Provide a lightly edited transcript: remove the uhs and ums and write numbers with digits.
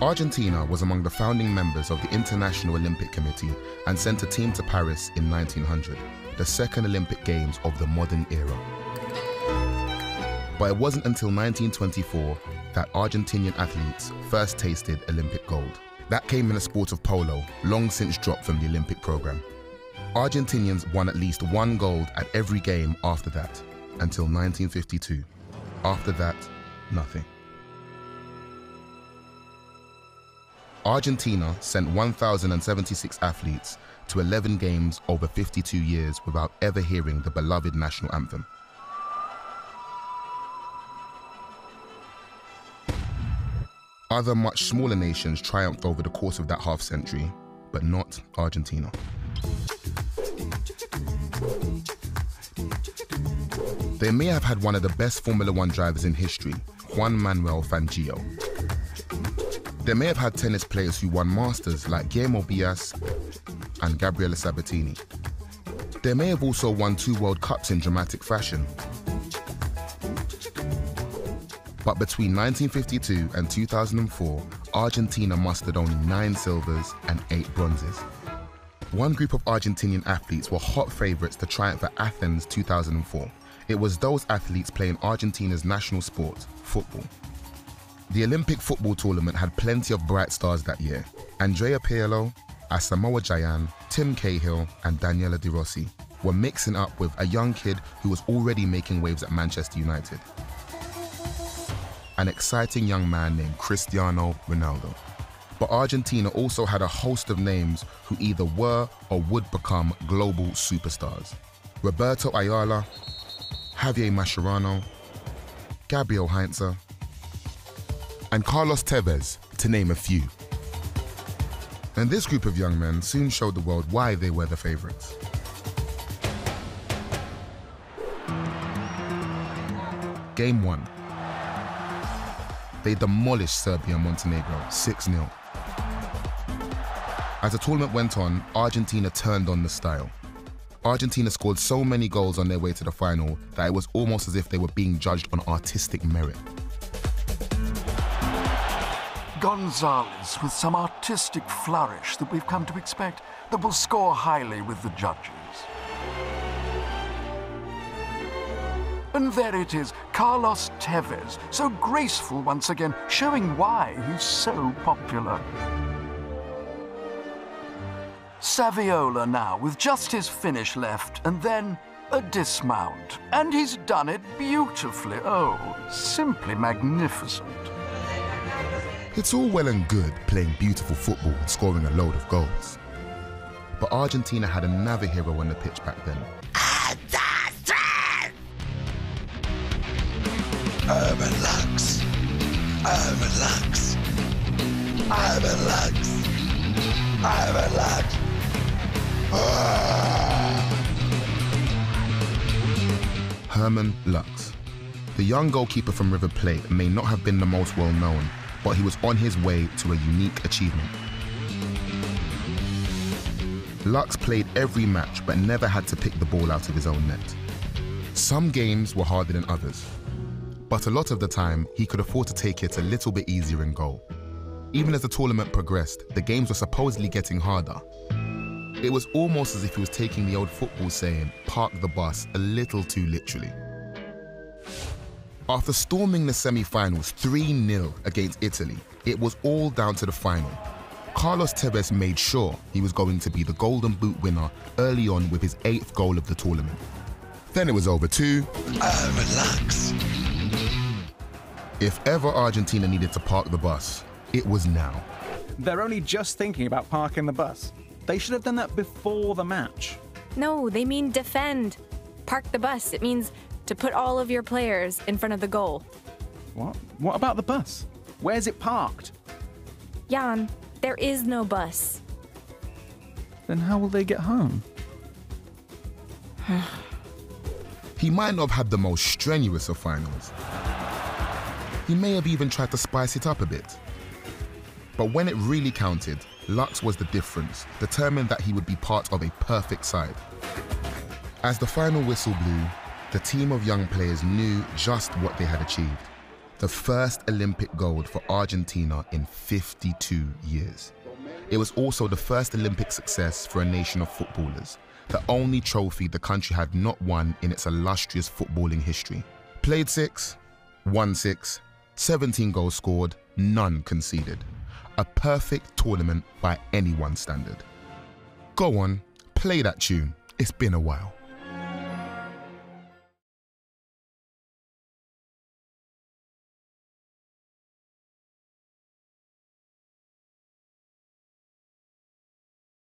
Argentina was among the founding members of the International Olympic Committee and sent a team to Paris in 1900, the second Olympic Games of the modern era. But it wasn't until 1924 that Argentinian athletes first tasted Olympic gold. That came in the sport of polo, long since dropped from the Olympic program. Argentinians won at least one gold at every game after that, until 1952. After that, nothing. Argentina sent 1,076 athletes to 11 games over 52 years without ever hearing the beloved national anthem. Other much smaller nations triumphed over the course of that half-century, but not Argentina. They may have had one of the best Formula One drivers in history, Juan Manuel Fangio. They may have had tennis players who won masters like Guillermo Bias and Gabriela Sabatini. They may have also won 2 World Cups in dramatic fashion. But between 1952 and 2004, Argentina mustered only 9 silvers and 8 bronzes. One group of Argentinian athletes were hot favourites to triumph at Athens 2004. It was those athletes playing Argentina's national sport, football. The Olympic football tournament had plenty of bright stars that year. Andrea Pirlo, Asamoah Gyan, Tim Cahill and Daniela De Rossi were mixing up with a young kid who was already making waves at Manchester United. An exciting young man named Cristiano Ronaldo. But Argentina also had a host of names who either were or would become global superstars. Roberto Ayala, Javier Mascherano, Gabriel Heinze, and Carlos Tevez, to name a few. And this group of young men soon showed the world why they were the favourites. Game 1. They demolished Serbia and Montenegro 6-0. As the tournament went on, Argentina turned on the style. Argentina scored so many goals on their way to the final that it was almost as if they were being judged on artistic merit. Gonzalez with some artistic flourish that we've come to expect, that will score highly with the judges. And there it is, Carlos Tevez, so graceful once again, showing why he's so popular. Saviola now, with just his finish left, and then a dismount. And he's done it beautifully. Oh, simply magnificent. It's all well and good playing beautiful football and scoring a load of goals. But Argentina had another hero on the pitch back then. Urban Lux. Urban Lux. Urban Lux. Urban Lux. Herman Lux. The young goalkeeper from River Plate may not have been the most well known, but he was on his way to a unique achievement. Lux played every match but never had to pick the ball out of his own net. Some games were harder than others, but a lot of the time he could afford to take it a little bit easier in goal. Even as the tournament progressed, the games were supposedly getting harder. It was almost as if he was taking the old football saying, "Park the bus," a little too literally. After storming the semi-finals 3-0 against Italy, it was all down to the final. Carlos Tevez made sure he was going to be the Golden Boot winner early on with his 8th goal of the tournament. Then it was over to Urban Lux. If ever Argentina needed to park the bus, it was now. They're only just thinking about parking the bus. They should have done that before the match. No, they mean defend. Park the bus. It means to put all of your players in front of the goal. What? What about the bus? Where's it parked? Jan, there is no bus. Then how will they get home? He might not have had the most strenuous of finals. He may have even tried to spice it up a bit. But when it really counted, Lux was the difference, determined that he would be part of a perfect side. As the final whistle blew, the team of young players knew just what they had achieved. the first Olympic gold for Argentina in 52 years. It was also the first Olympic success for a nation of footballers, the only trophy the country had not won in its illustrious footballing history. Played 6, won 6, 17 goals scored, none conceded. A perfect tournament by anyone's standard. Go on, play that tune. It's been a while.